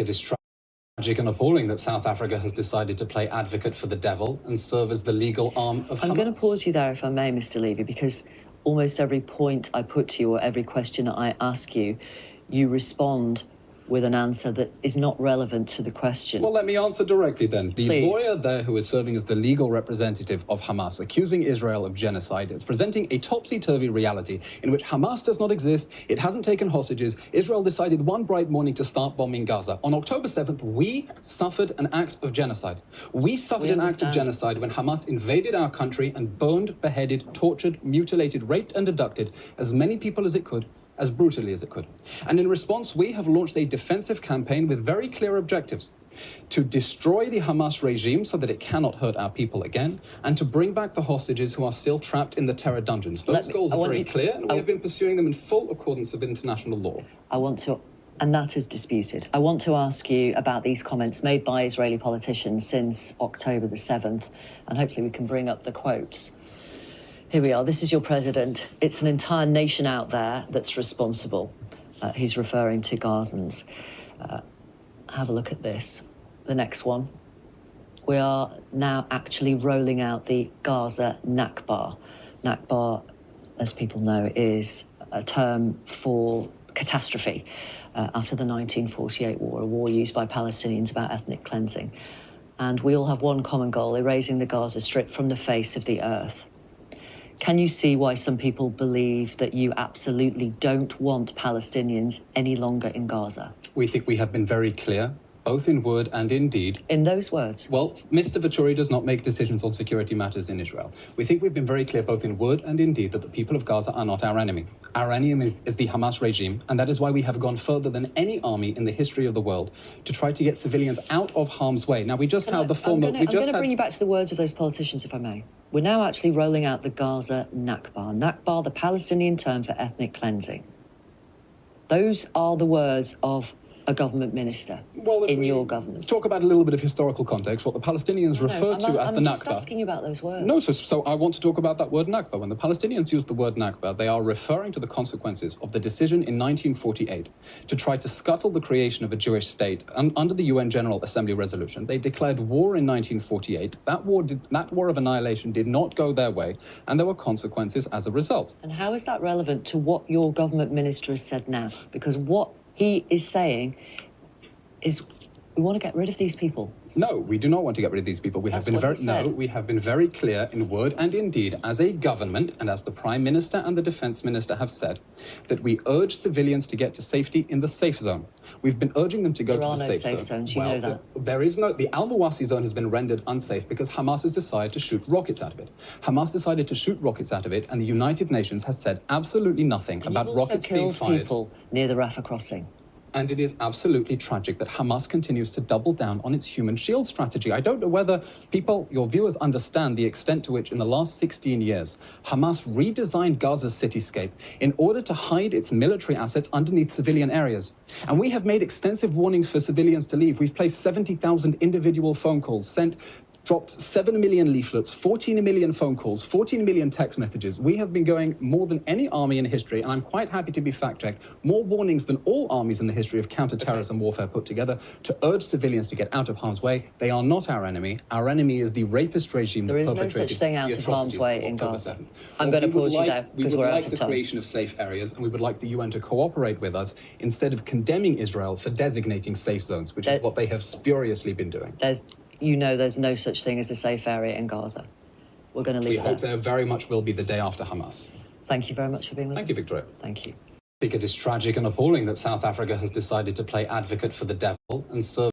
It is tragic and appalling that South Africa has decided to play advocate for the devil and serve as the legal arm of Hamas. I'm going to pause you there, if I may, Mr. Levy, because almost every point I put to you or every question I ask you, you respond with an answer that is not relevant to the question. Well, let me answer directly then. The Please. lawyer there who is serving as the legal representative of Hamas, accusing Israel of genocide, is presenting a topsy-turvy reality in which Hamas does not exist, it hasn't taken hostages. Israel decided one bright morning to start bombing Gaza. On October 7th, we suffered an act of genocide. We suffered an act of genocide when Hamas invaded our country and burned, beheaded, tortured, mutilated, raped and abducted as many people as it could, as brutally as it could. And in response, we have launched a defensive campaign with very clear objectives: to destroy the Hamas regime so that it cannot hurt our people again, and to bring back the hostages who are still trapped in the terror dungeons. Those goals are very clear, and we have been pursuing them in full accordance with international law. And that is disputed. I want to ask you about these comments made by Israeli politicians since October the 7th, and hopefully we can bring up the quotes. Here we are. This is your president. It's an entire nation out there that's responsible. He's referring to Gazans. Have a look at this. The next one. We are now actually rolling out the Gaza Nakba. Nakba, as people know, is a term for catastrophe after the 1948 war, a war used by Palestinians about ethnic cleansing. And we all have one common goal: erasing the Gaza Strip from the face of the earth. Can you see why some people believe that you absolutely don't want Palestinians any longer in Gaza? We think we have been very clear, both in word and in deed. In those words? Well, Mr. Victoria does not make decisions on security matters in Israel. We think we've been very clear, both in word and in deed, that the people of Gaza are not our enemy. Our enemy is the Hamas regime, and that is why we have gone further than any army in the history of the world to try to get civilians out of harm's way. Now, we just had the former... I'm going to bring you back to the words of those politicians, if I may. We're now actually rolling out the Gaza Nakba. Nakba, the Palestinian term for ethnic cleansing. Those are the words of a government minister in your government. Talk about a little bit of historical context. What the Palestinians refer to as the Nakba. I'm just asking you about those words. No, so I want to talk about that word Nakba. When the Palestinians use the word Nakba, they are referring to the consequences of the decision in 1948 to try to scuttle the creation of a Jewish state. Under the UN General Assembly resolution, they declared war in 1948. That war of annihilation did not go their way, and there were consequences as a result. And how is that relevant to what your government minister has said now? Because what he is saying is we want to get rid of these people. No, we do not want to get rid of these people. We have been very clear in word and in deed as a government, and as the Prime Minister and the Defence Minister have said, that we urge civilians to get to safety in the safe zone. We've been urging them to go to the safe zone. There are no safe zones, you know that. There is no... The Al-Mawasi zone has been rendered unsafe because Hamas has decided to shoot rockets out of it. Hamas decided to shoot rockets out of it, and the United Nations has said absolutely nothing about rockets being fired. People near the Rafah crossing. And it is absolutely tragic that Hamas continues to double down on its human shield strategy. I don't know whether your viewers understand the extent to which in the last 16 years, Hamas redesigned Gaza's cityscape in order to hide its military assets underneath civilian areas. And we have made extensive warnings for civilians to leave. We've placed 70,000 individual phone calls, dropped 7 million leaflets, 14 million phone calls, 14 million text messages. We have been going more than any army in history, and I'm quite happy to be fact-checked, more warnings than all armies in the history of counter-terrorism warfare put together to urge civilians to get out of harm's way. They are not our enemy. Our enemy is the rapist regime that perpetrated There is no such thing out of harm's way in Gaza. I'm going to pause you there because we're out of time. We would like the creation of safe areas, and we would like the UN to cooperate with us instead of condemning Israel for designating safe zones, which is what they have spuriously been doing. You know there's no such thing as a safe area in Gaza. We're going to leave it there. We hope there very much will be the day after Hamas. Thank you very much for being with us. Thank you, Victoria. Thank you. I think it is tragic and appalling that South Africa has decided to play advocate for the devil and serve